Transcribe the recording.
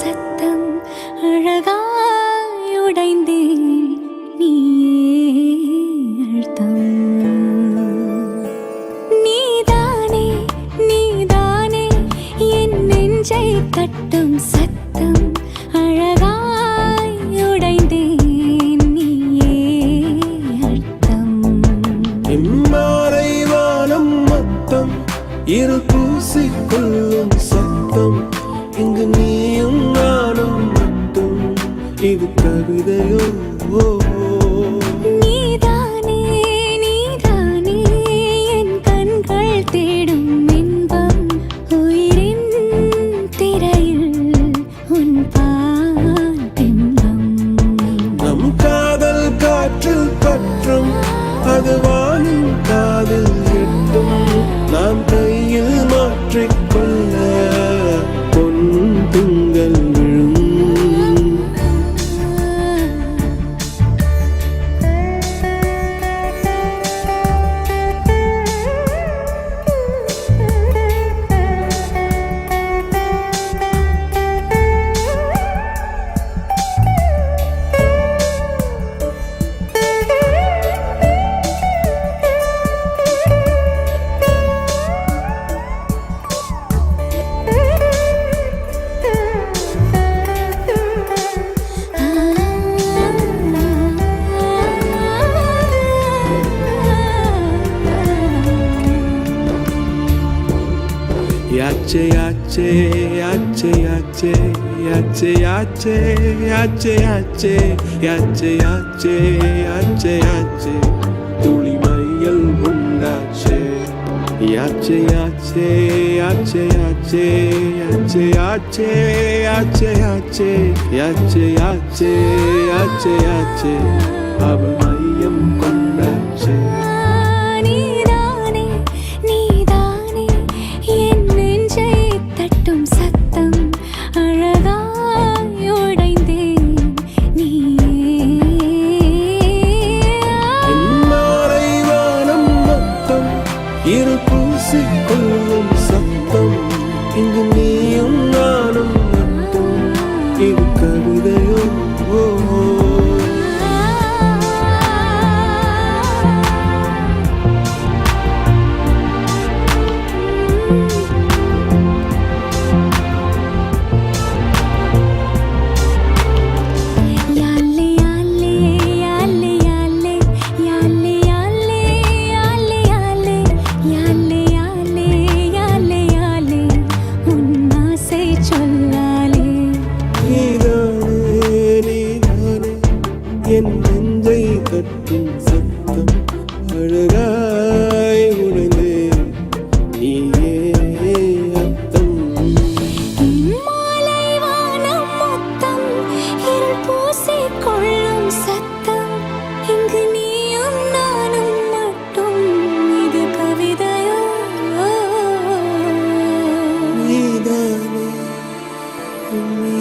சத்தம் அழகாய் உடைந்தேன் நீயே அழுத்தம் நீதானே நீதானே என் நெஞ்சை தட்டும் சத்தம் அழகாய் உடைந்தேன் நீயே அழுத்தம் இம்மாறை வானம் மொத்தம் இரு பூசிக்கொள்ளும் சத்தம் இங்கு நீயும் நானும் மட்டும் இது கவிதையோ நீதானே நீதானே என் கண்கள் தேடும் இன்பம் உயிரின் திரையில் உன் பால் பிம்பம் நம் காதல் காற்றில் பற்றும் அது வானின் காதில் எட்டும் நாம் கையில் மாற்றிக்கொள்ள பொன் திங்கள் விழும் Yache yache yache yache yache yache yache yache yache yache yache yache tuli mayal undache yache yache yache yache yache yache yache yache yache yache yache yache aval mayam kondache நீதானே நீதானே என் நெஞ்சை தட்டும் சத்தம் அழகாய் உடைந்தேன் நீயே இம்மாறை வானம் மொத்தம் இரு பூசிக்கொள்ளும் சத்தம் இங்கு நீயும் நானும் மட்டும் இது கவிதையோ யாலே யாலே யாலே யாலே யாலே யாலே யாலே யாலே யாலே யாலே யாலே உன் ஆசை சொல்லாலே நீதானே நீதானே என் நெஞ்சை தட்டும் சத்தம் அழகாய் உடைந்தேன் நீயே அர்த்தம் மாலை வானம் மொத்தம் இருள் பூசிக்கொள்ளும் சத்தம் இங்கு நீயும் நானும் மட்டும் இது கவிதையோ நீதானே நீ